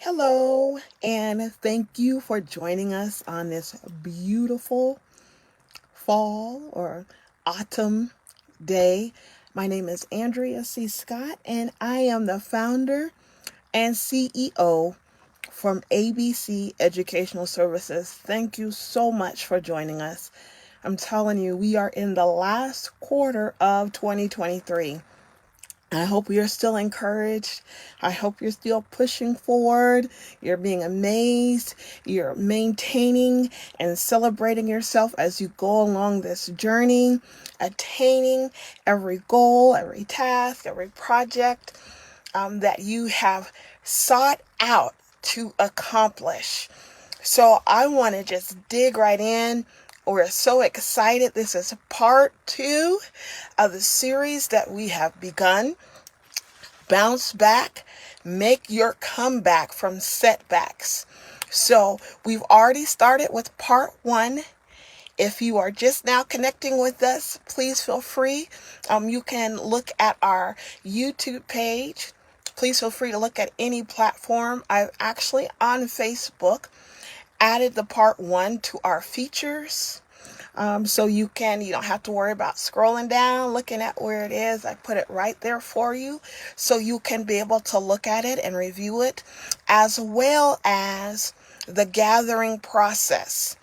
Hello, and thank you for joining us on this beautiful fall or autumn day. My name is Andrea C. Scott, and I am the founder and CEO from ABC Educational Services. Thank you so much for joining us. I'm telling you, we are in the last quarter of 2023. I hope you're still encouraged. I hope you're still pushing forward. You're being amazed. You're maintaining and celebrating yourself as you go along this journey, attaining every goal, every task, every project that you have sought out to accomplish. So I want to just dig right in. We're so excited. This is part two of the series that we have begun. Bounce back, make your comeback from setbacks. So we've already started with part one. If you are just now connecting with us, please feel free. You can look at our YouTube page. Please feel free to look at any platform. I've actually on Facebook added the part one to our features. So you don't have to worry about scrolling down, looking at where it is. I put it right there for you so you can be able to look at it and review it, as well as the gathering process.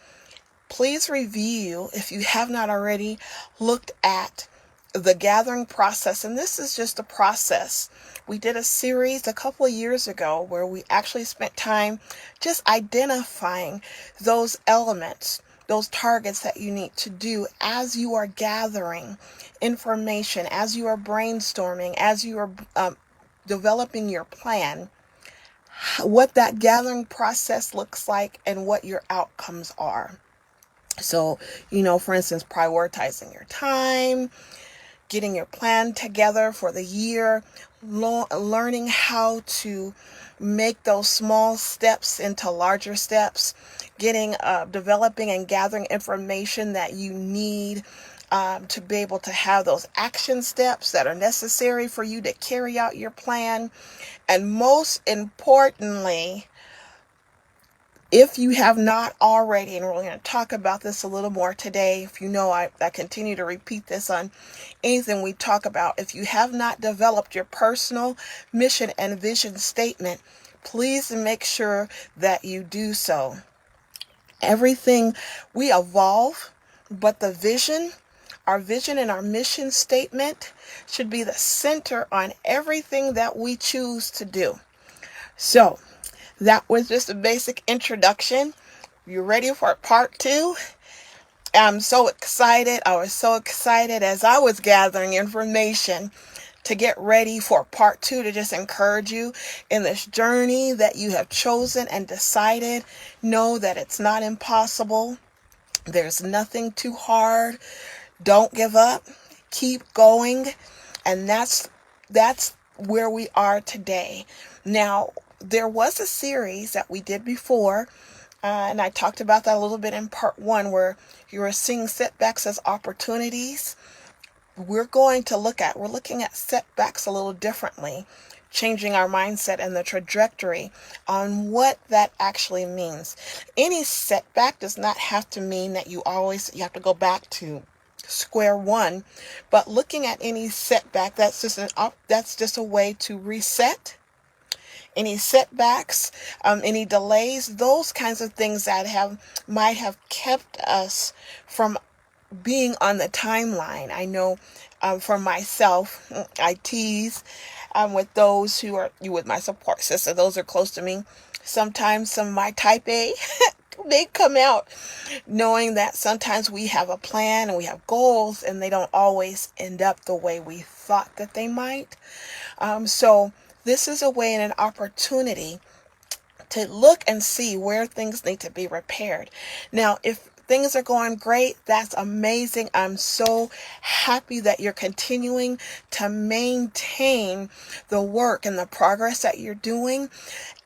Please review, if you have not already, looked at the gathering process. And this is just a process. We did a series a couple of years ago where we actually spent time just identifying those elements, those targets that you need to do as you are gathering information, as you are brainstorming, as you are developing your plan, what that gathering process looks like and what your outcomes are. So, for instance, prioritizing your time, getting your plan together for the year, learning how to make those small steps into larger steps, developing and gathering information that you need to be able to have those action steps that are necessary for you to carry out your plan. And most importantly, if you have not already, and we're going to talk about this a little more today, if you know I continue to repeat this on anything we talk about, if you have not developed your personal mission and vision statement, please make sure that you do so. Everything, we evolve, but our vision and our mission statement should be the center on everything that we choose to do. So, that was just a basic introduction. You ready for part two? I'm so excited. I was so excited as I was gathering information to get ready for part two, to just encourage you in this journey that you have chosen and decided. Know that it's not impossible. There's nothing too hard. Don't give up. Keep going. And that's where we are today. Now, there was a series that we did before, and I talked about that a little bit in part one, where you were seeing setbacks as opportunities. We're looking at setbacks a little differently, changing our mindset and the trajectory on what that actually means. Any setback does not have to mean that you have to go back to square one, but looking at any setback, that's just a way to reset. Any setbacks, any delays, those kinds of things that might have kept us from being on the timeline. I know for myself, I tease with those with my support system, those are close to me. Sometimes some of my type A, they come out knowing that sometimes we have a plan and we have goals and they don't always end up the way we thought that they might. So this is a way and an opportunity to look and see where things need to be repaired. Now, if things are going great, that's amazing. I'm so happy that you're continuing to maintain the work and the progress that you're doing.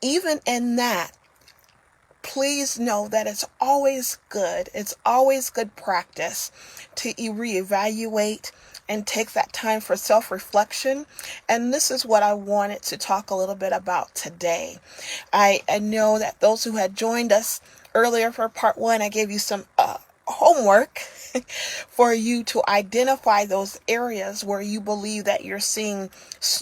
Even in that, please know that it's always good. It's always good practice to reevaluate and take that time for self-reflection. And this is what I wanted to talk a little bit about today. I know that those who had joined us earlier for part one, I gave you some homework for you to identify those areas where you believe that you're seeing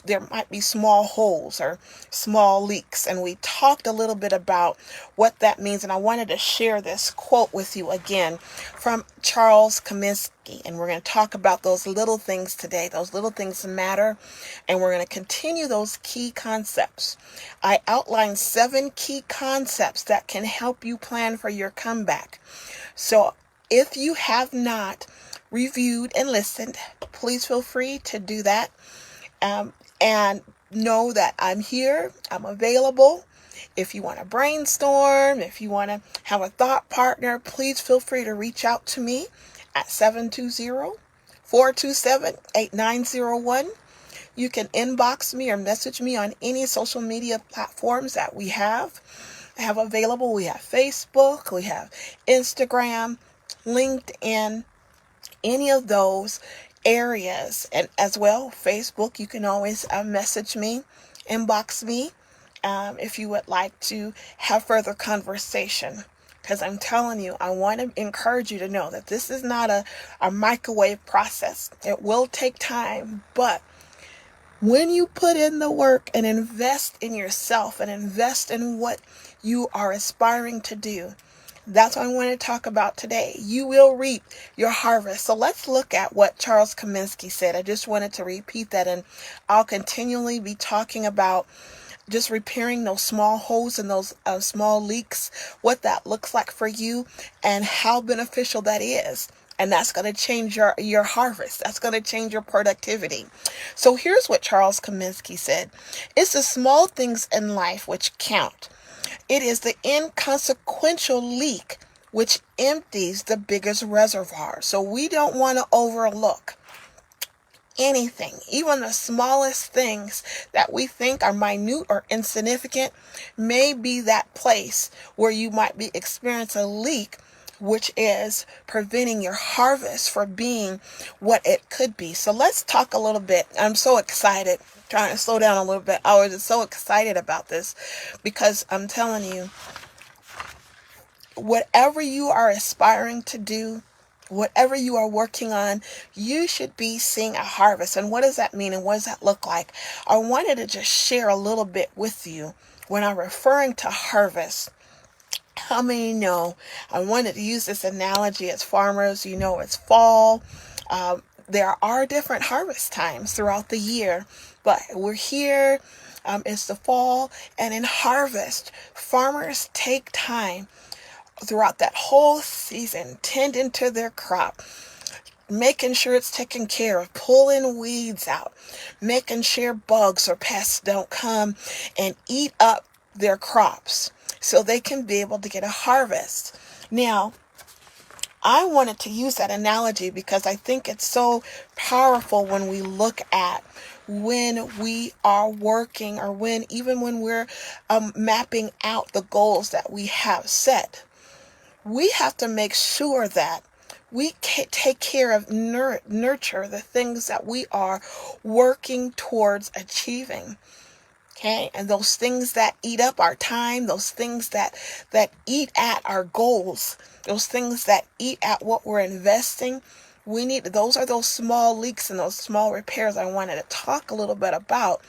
there might be small holes or small leaks. And we talked a little bit about what that means. And I wanted to share this quote with you again from Charles Kaminsky. And we're going to talk about those little things today. Those little things matter. And we're going to continue those key concepts. I outlined 7 key concepts that can help you plan for your comeback. So if you have not reviewed and listened, please feel free to do that. And know that I'm here. I'm available. If you want to brainstorm, if you want to have a thought partner, please feel free to reach out to me at 720-427-8901. You can inbox me or message me on any social media platforms that we have available. We have Facebook, we have Instagram, LinkedIn, any of those areas. And as well, Facebook, you can always message me, inbox me if you would like to have further conversation. Because I'm telling you, I want to encourage you to know that this is not a microwave process. It will take time, but when you put in the work and invest in yourself and invest in what you are aspiring to do, that's what I want to talk about today. You will reap your harvest. So let's look at what Charles Kaminsky said. I just wanted to repeat that, and I'll continually be talking about just repairing those small holes and those small leaks, what that looks like for you and how beneficial that is. And that's going to change your harvest. That's going to change your productivity. So here's what Charles Kaminsky said. It's the small things in life which count. It is the inconsequential leak which empties the biggest reservoir. So we don't want to overlook anything, even the smallest things that we think are minute or insignificant may be that place where you might be experiencing a leak, which is preventing your harvest from being what it could be. So let's talk a little bit. I'm so excited, trying to slow down a little bit. I was just so excited about this because I'm telling you, whatever you are aspiring to do, whatever you are working on, you should be seeing a harvest. And what does that mean and what does that look like? I wanted to just share a little bit with you when I'm referring to harvest. How many know? I wanted to use this analogy as farmers. You know, it's fall. There are different harvest times throughout the year, but we're here. It's the fall, and in harvest, farmers take time throughout that whole season, tending to their crop, making sure it's taken care of, pulling weeds out, making sure bugs or pests don't come and eat up their crops so they can be able to get a harvest. Now, I wanted to use that analogy because I think it's so powerful when we look at when we are working or even when we're mapping out the goals that we have set. We have to make sure that we take care of nurture the things that we are working towards achieving. Okay, and those things that eat up our time, those things that eat at our goals, those things that eat at what we're investing, those are those small leaks and those small repairs I wanted to talk a little bit about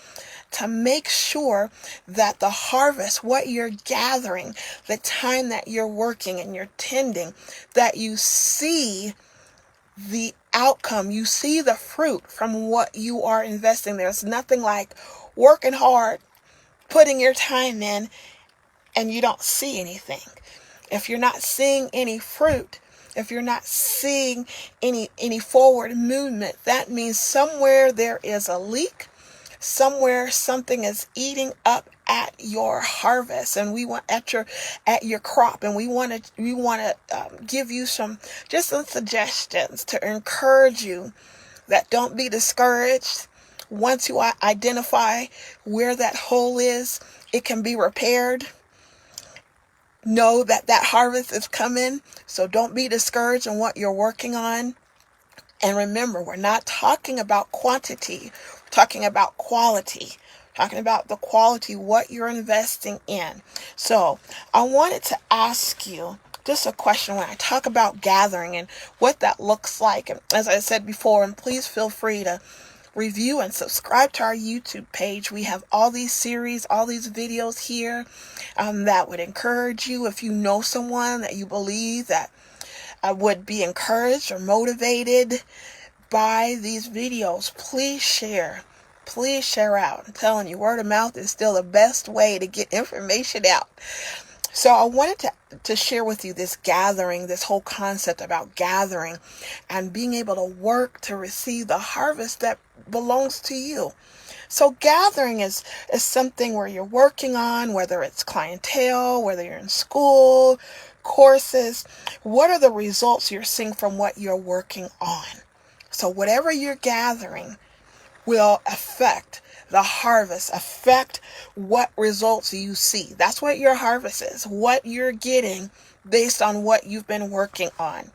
to make sure that the harvest, what you're gathering, the time that you're working and you're tending, that you see the outcome, you see the fruit from what you are investing. There's nothing like working hard, putting your time in, and you don't see anything. If you're not seeing any fruit, if you're not seeing any forward movement, that means somewhere there is a leak, somewhere something is eating up at your harvest, and we want at your crop, and we want to give you some suggestions to encourage you that don't be discouraged. Once you identify where that hole is, it can be repaired. Know that harvest is coming, so don't be discouraged in what you're working on. And remember, we're not talking about quantity, we're talking about quality. Talking about the quality, what you're investing in. So I wanted to ask you just a question when I talk about gathering and what that looks like. And as I said before, and please feel free to review and subscribe to our YouTube page. We have all these series, all these videos here that would encourage you. If you know someone that you believe that would be encouraged or motivated by these videos, please share. Please share out. I'm telling you, word of mouth is still the best way to get information out. So I wanted to share with you this gathering, this whole concept about gathering and being able to work to receive the harvest that belongs to you. So gathering is something where you're working on, whether it's clientele, whether you're in school, courses. What are the results you're seeing from what you're working on? So whatever you're gathering will affect the harvest, affect what results you see. That's what your harvest is, what you're getting based on what you've been working on.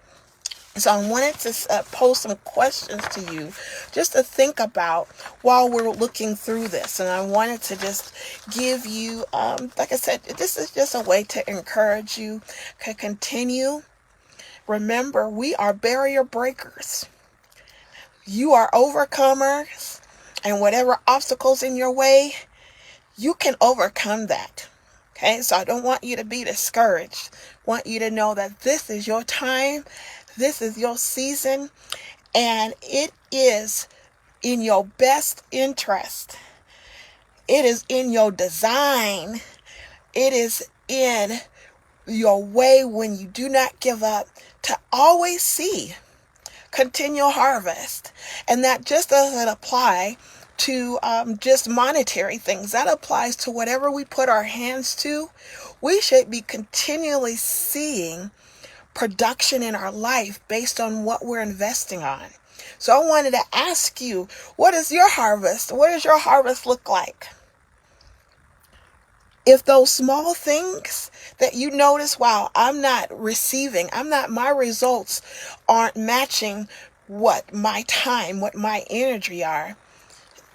So I wanted to pose some questions to you just to think about while we're looking through this. And I wanted to just give you, like I said, this is just a way to encourage you to continue. Remember, we are barrier breakers. You are overcomers, and whatever obstacles in your way, you can overcome that. Okay, so I don't want you to be discouraged. I want you to know that this is your time, this is your season, and it is in your best interest. It is in your design. It is in your way when you do not give up to always see continual harvest. And that just doesn't apply to just monetary things. That applies to whatever we put our hands to. We should be continually seeing production in our life based on what we're investing on. So I wanted to ask you, what is your harvest? What does your harvest look like? If those small things that you notice, wow, I'm not receiving, my results aren't matching what my time, what my energy are.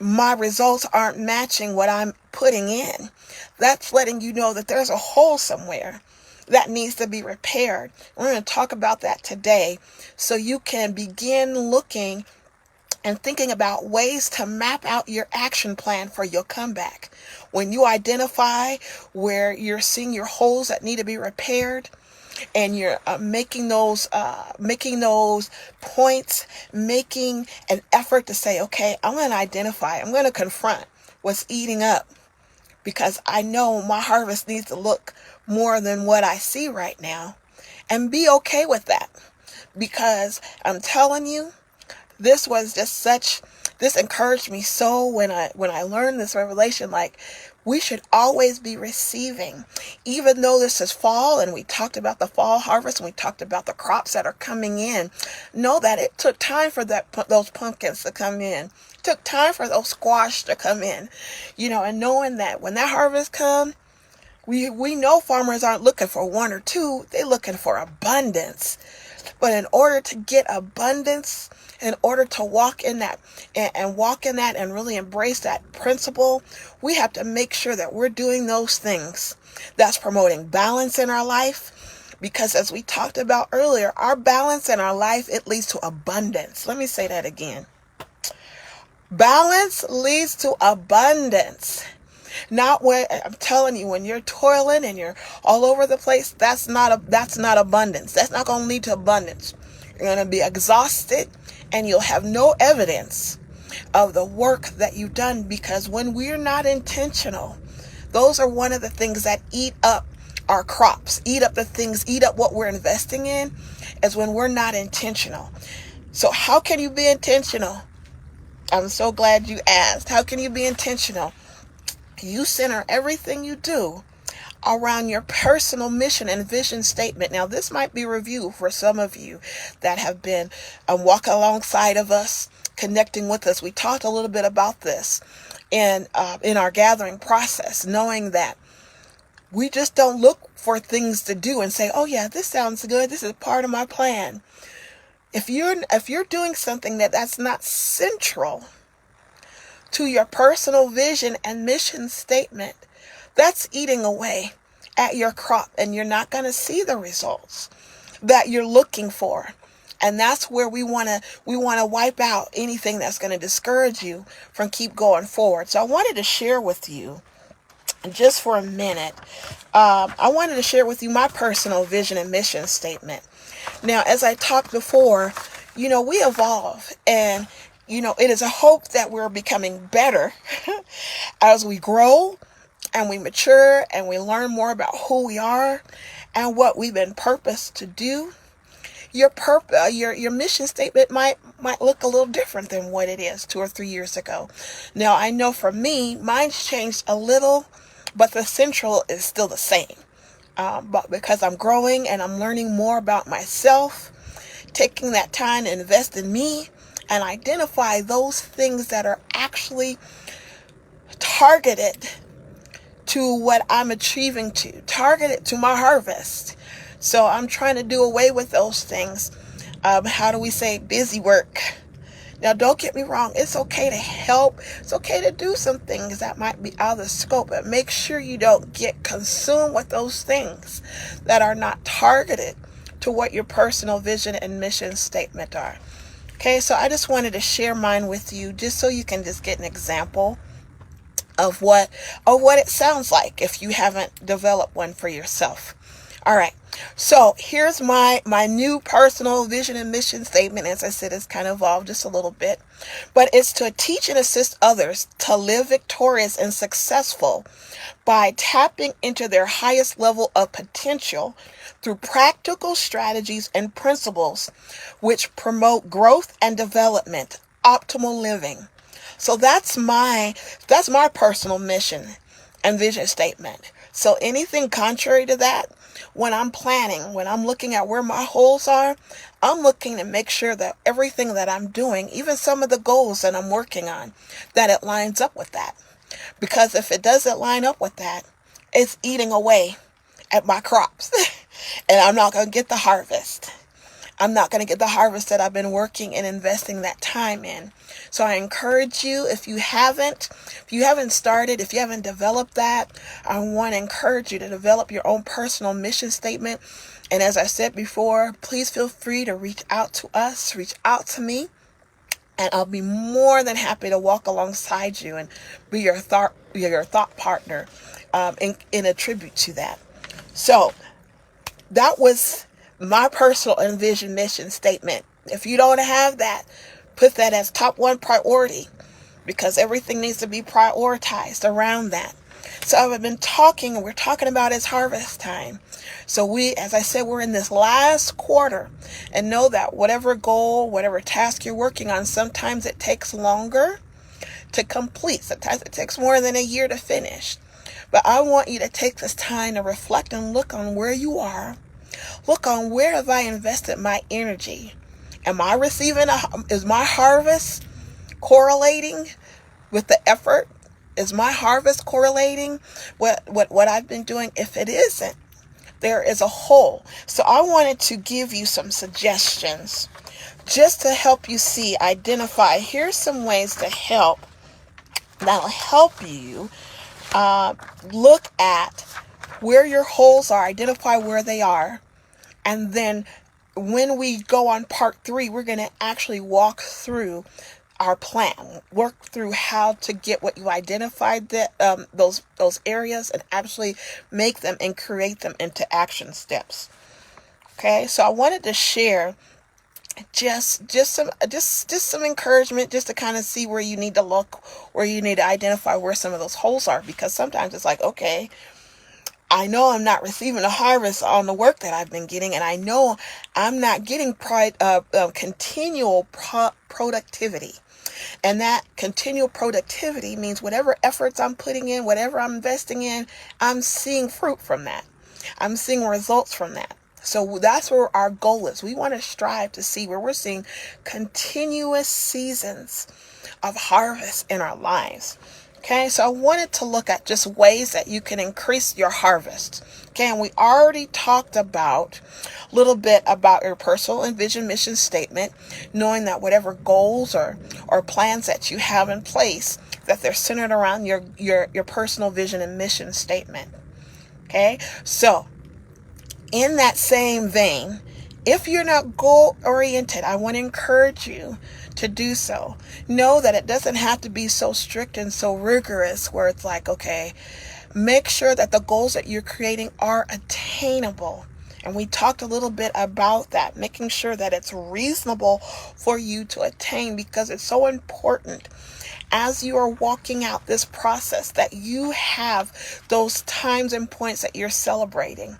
My results aren't matching what I'm putting in. That's letting you know that there's a hole somewhere that needs to be repaired. We're going to talk about that today so you can begin looking and thinking about ways to map out your action plan for your comeback. When you identify where you're seeing your holes that need to be repaired, and you're making those points, making an effort to say, okay, I'm going to identify, I'm going to confront what's eating up, because I know my harvest needs to look more than what I see right now, and be okay with that. Because I'm telling you, this encouraged me so when I learned this revelation, like, we should always be receiving, even though this is fall and we talked about the fall harvest and we talked about the crops that are coming in. Know that it took time for those pumpkins to come in. It took time for those squash to come in, and knowing that when that harvest comes, we know farmers aren't looking for one or two, they're looking for abundance. But in order to get abundance, in order to walk in that and really embrace that principle, we have to make sure that we're doing those things that's promoting balance in our life. Because as we talked about earlier, our balance in our life, it leads to abundance. Let me say that again. Balance leads to abundance. Not when, I'm telling you, when you're toiling and you're all over the place, that's not abundance. That's not going to lead to abundance. You're going to be exhausted and you'll have no evidence of the work that you've done, because when we're not intentional, those are one of the things that eat up our crops, eat up what we're investing in, is when we're not intentional. So how can you be intentional? I'm so glad you asked. How can you be intentional? You center everything you do around your personal mission and vision statement. Now, this might be review for some of you that have been walking alongside of us, connecting with us. We talked a little bit about this in our gathering process, knowing that we just don't look for things to do and say, oh yeah, this sounds good, this is part of my plan. If you're doing something that's not central to your personal vision and mission statement, that's eating away at your crop, and you're not going to see the results that you're looking for. And that's where we want to wipe out anything that's going to discourage you from keep going forward. So I wanted to share with you just for a minute. I wanted to share with you my personal vision and mission statement. Now, as I talked before, we evolve, and it is a hope that we're becoming better as we grow and we mature and we learn more about who we are and what we've been purposed to do. Your mission statement might look a little different than what it is 2 or 3 years ago. Now, I know for me, mine's changed a little, but the central is still the same. But because I'm growing and I'm learning more about myself, taking that time to invest in me and identify those things that are actually targeted to what I'm achieving targeted to my harvest. So I'm trying to do away with those things. How do we say busy work? Now, don't get me wrong. It's okay to help. It's okay to do some things that might be out of the scope, but make sure you don't get consumed with those things that are not targeted to what your personal vision and mission statement are. Okay, so I just wanted to share mine with you just so you can just get an example of what it sounds like if you haven't developed one for yourself. All right. So here's my new personal vision and mission statement. As I said, it's kind of evolved just a little bit, but it's to teach and assist others to live victorious and successful by tapping into their highest level of potential through practical strategies and principles which promote growth and development, optimal living. So that's my personal mission and vision statement. So anything contrary to that, when I'm planning, when I'm looking at where my holes are, I'm looking to make sure that everything that I'm doing, even some of the goals that I'm working on, that it lines up with that. Because if it doesn't line up with that, it's eating away at my crops. And I'm not going to get the harvest. I'm not going to get the harvest that I've been working and investing that time in. So I encourage you, if you haven't started, if you haven't developed that, I want to encourage you to develop your own personal mission statement. And as I said before, please feel free to reach out to us, reach out to me, and I'll be more than happy to walk alongside you and be your thought partner in a tribute to that. So that was my personal and vision mission statement. If you don't have that, put that as top one priority, because everything needs to be prioritized around that. So we're talking about it's harvest time. So as I said, we're in this last quarter, and know that whatever goal, whatever task you're working on, sometimes it takes longer to complete. Sometimes it takes more than a year to finish. But I want you to take this time to reflect and look on where you are. Look on where have I invested my energy? Am I is my harvest correlating with the effort? Is my harvest correlating with what I've been doing? If it isn't, there is a hole. So I wanted to give you some suggestions just to help you identify. Here's some ways that'll help you look at where your holes are, identify where they are. And then when we go on part 3, we're going to actually walk through our plan, work through how to get what you identified, those areas, and actually make them and create them into action steps. Okay, so I wanted to share just some encouragement, just to kind of see where you need to look, where you need to identify where some of those holes are, because sometimes it's like, okay, I know I'm not receiving a harvest on the work that I've been getting, and I know I'm not getting continual productivity. And that continual productivity means whatever efforts I'm putting in, whatever I'm investing in, I'm seeing fruit from that. I'm seeing results from that. So that's where our goal is. We want to strive to see where we're seeing continuous seasons of harvest in our lives. Okay, so I wanted to look at just ways that you can increase your harvest. Okay, and we already talked about a little bit about your personal and vision mission statement, knowing that whatever goals or plans that you have in place, that they're centered around your personal vision and mission statement. Okay, so in that same vein, if you're not goal oriented, I want to encourage you to do so. Know that it doesn't have to be so strict and so rigorous where it's like, okay, make sure that the goals that you're creating are attainable. And we talked a little bit about that, making sure that it's reasonable for you to attain, because it's so important as you are walking out this process that you have those times and points that you're celebrating.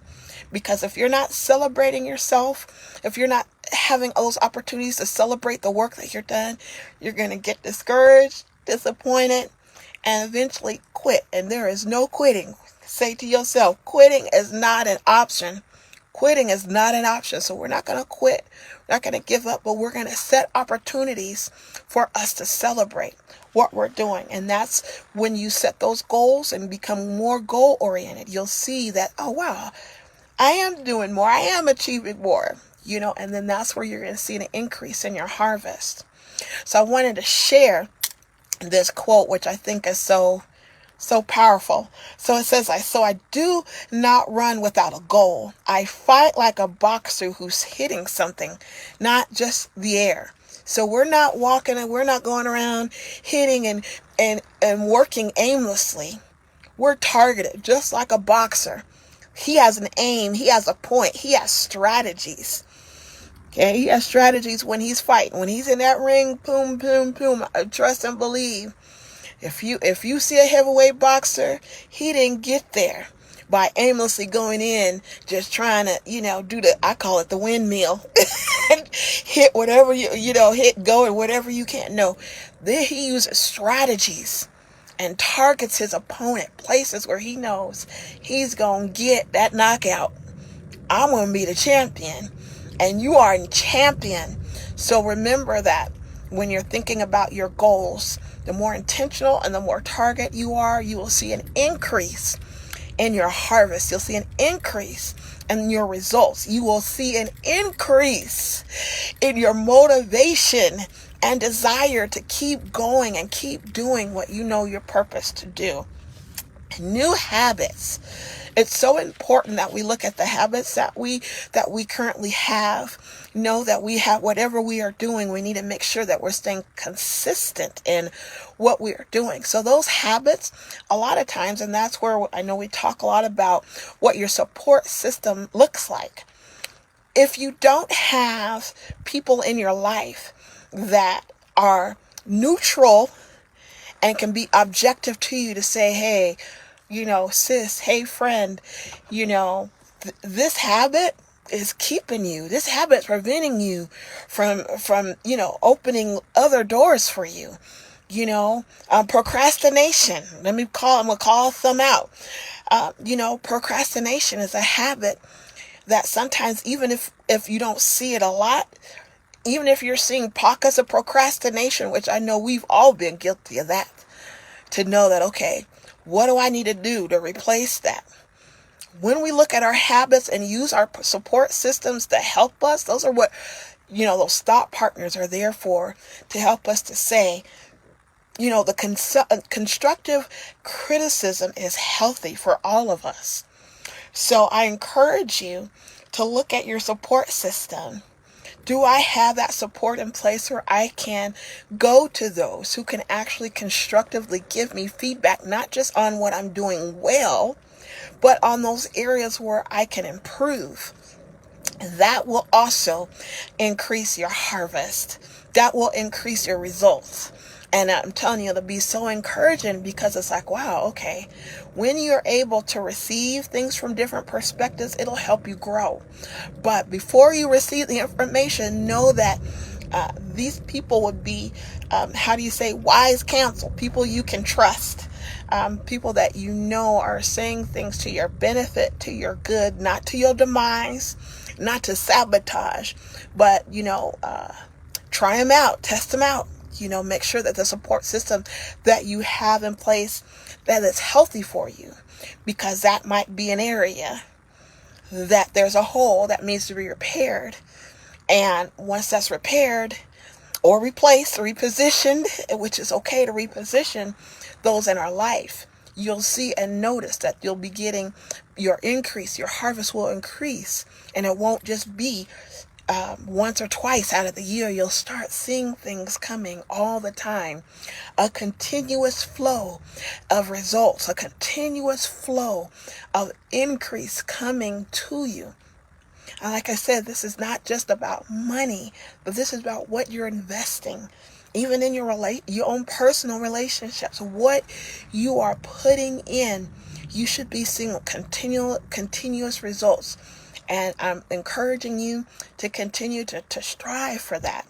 Because if you're not celebrating yourself, if you're not having those opportunities to celebrate the work that you're done, you're going to get discouraged, disappointed, and eventually quit. And there is no quitting. Say to yourself, quitting is not an option. Quitting is not an option. So we're not going to quit. We're not going to give up, but we're going to set opportunities for us to celebrate what we're doing. And that's when you set those goals and become more goal oriented. You'll see that, oh, wow, I am doing more. I am achieving more, and then that's where you're going to see an increase in your harvest. So I wanted to share this quote, which I think is so powerful. So it says, I do not run without a goal. I fight like a boxer who's hitting something, not just the air. So we're not walking and we're not going around hitting and working aimlessly. We're targeted just like a boxer. He has an aim. He has a point. He has strategies. Okay, he has strategies when he's fighting. When he's in that ring, boom, boom, boom. Trust and believe. If you see a heavyweight boxer, he didn't get there by aimlessly going in, just trying to, do I call it the windmill. Hit whatever hit, go, and whatever you can. No, then he uses strategies and targets his opponent, places where he knows he's going to get that knockout. I'm going to be the champion, and you are a champion. So remember that when you're thinking about your goals, the more intentional and the more target you are, you will see an increase in your harvest. You'll see an increase in your results. You will see an increase in your motivation and desire to keep going and keep doing what you know your purpose to do. New habits. It's so important that we look at the habits that we currently have. Know that we have whatever we are doing, we need to make sure that we're staying consistent in what we are doing. So those habits, a lot of times, and that's where I know we talk a lot about what your support system looks like. If you don't have people in your life that are neutral and can be objective to you to say, hey, sis, hey, friend, this habit is keeping you. This habit's preventing you from opening other doors for you. Procrastination. I'm going to call some out. Procrastination is a habit that sometimes, even if you don't see it a lot, even if you're seeing pockets of procrastination, which I know we've all been guilty of that, to know that, okay, what do I need to do to replace that? When we look at our habits and use our support systems to help us, those are what, those thought partners are there for, to help us to say, the constructive criticism is healthy for all of us. So I encourage you to look at your support system. Do I have that support in place where I can go to those who can actually constructively give me feedback, not just on what I'm doing well, but on those areas where I can improve? That will also increase your harvest. That will increase your results. And I'm telling you, it'll be so encouraging, because it's like, wow, okay, when you're able to receive things from different perspectives, it'll help you grow. But before you receive the information, know that these people would be, wise counsel, people you can trust, people that are saying things to your benefit, to your good, not to your demise, not to sabotage, but, try them out, test them out. Make sure that the support system that you have in place, that it's healthy for you, because that might be an area that there's a hole that needs to be repaired. And once that's repaired or replaced, repositioned, which is okay to reposition those in our life, you'll see and notice that you'll be getting your increase, your harvest will increase. And it won't just be once or twice out of the year. You'll start seeing things coming all the time. A continuous flow of results, a continuous flow of increase coming to you. And like I said, this is not just about money, but this is about what you're investing, even in your own personal relationships. What you are putting in, you should be seeing continuous results. And I'm encouraging you to continue to strive for that,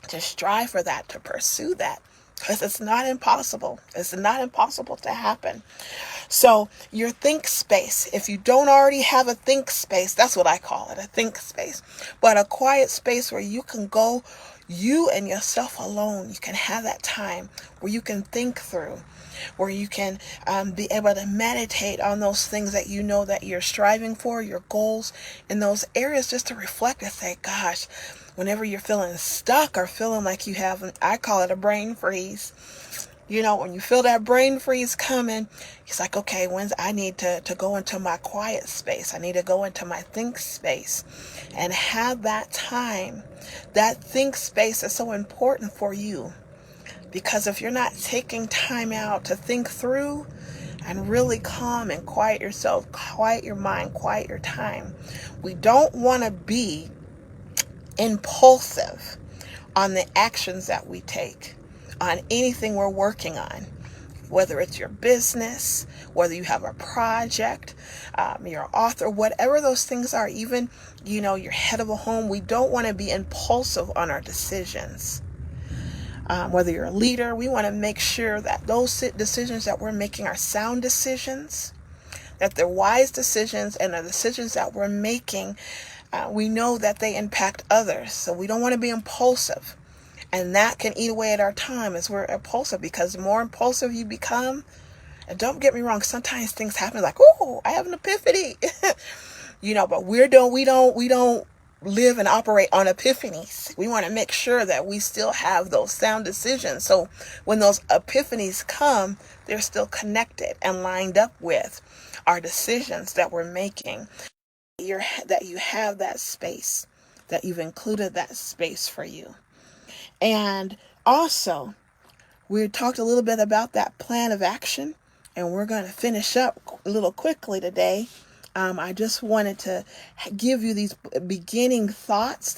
to pursue that, because it's not impossible. It's not impossible to happen. So your think space, if you don't already have a think space, that's what I call it, a think space, but a quiet space where you can go, you and yourself alone. You can have that time where you can think through, where you can be able to meditate on those things that you know that you're striving for, your goals, in those areas, just to reflect and say, gosh, whenever you're feeling stuck or feeling like you have, I call it a brain freeze. When you feel that brain freeze coming, it's like, okay, I need to go into my quiet space. I need to go into my think space and have that time. That think space is so important for you, because if you're not taking time out to think through and really calm and quiet yourself, quiet your mind, quiet your time, we don't want to be impulsive on the actions that we take, on anything we're working on, whether it's your business, whether you have a project, you're an author, whatever those things are, even, you're head of a home. We don't want to be impulsive on our decisions. Whether you're a leader, we want to make sure that those decisions that we're making are sound decisions, that they're wise decisions, and the decisions that we're making, we know that they impact others. So we don't want to be impulsive. And that can eat away at our time as we're impulsive, because the more impulsive you become, and don't get me wrong, sometimes things happen like, oh, I have an epiphany, but we don't live and operate on epiphanies. We want to make sure that we still have those sound decisions. So when those epiphanies come, they're still connected and lined up with our decisions that we're making. That you have that space, that you've included that space for you. And also, we talked a little bit about that plan of action, and we're going to finish up a little quickly today. I just wanted to give you these beginning thoughts,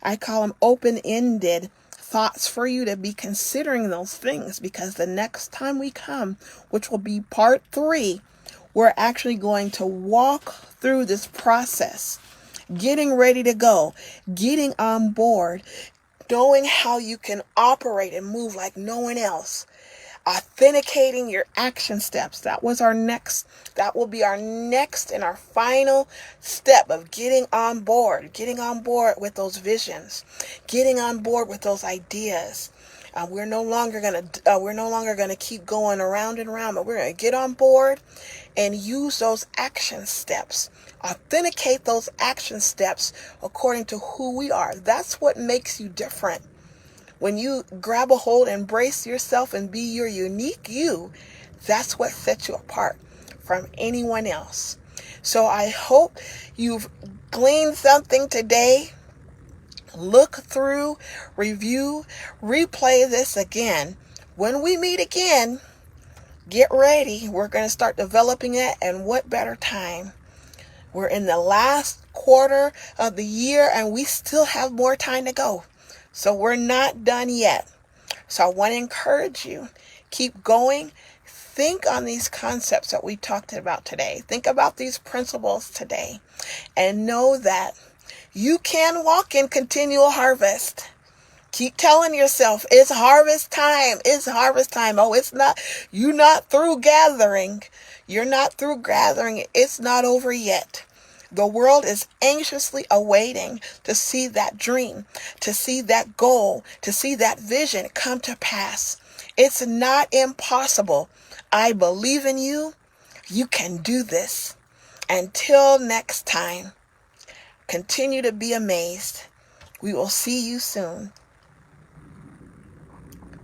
I call them open-ended thoughts for you to be considering those things, because the next time we come, which will be part 3, we're actually going to walk through this process, getting ready to go, getting on board, knowing how you can operate and move like no one else, authenticating your action steps. That will be our next and our final step of getting on board with those visions, getting on board with those ideas. We're no longer gonna keep going around and around, but we're gonna get on board and use those action steps. Authenticate those action steps according to who we are. That's what makes you different. When you grab a hold, embrace yourself, and be your unique you, that's what sets you apart from anyone else. So I hope you've gleaned something today. Look through, review, replay this again. When we meet again, get ready. We're going to start developing it, and what better time? We're in the last quarter of the year, and we still have more time to go. So we're not done yet. So I want to encourage you, keep going. Think on these concepts that we talked about today. Think about these principles today, and know that you can walk in continual harvest. Keep telling yourself, it's harvest time. It's harvest time. Oh, you're not through gathering. You're not through gathering. It's not over yet. The world is anxiously awaiting to see that dream, to see that goal, to see that vision come to pass. It's not impossible. I believe in you. You can do this. Until next time, continue to be amazed. We will see you soon.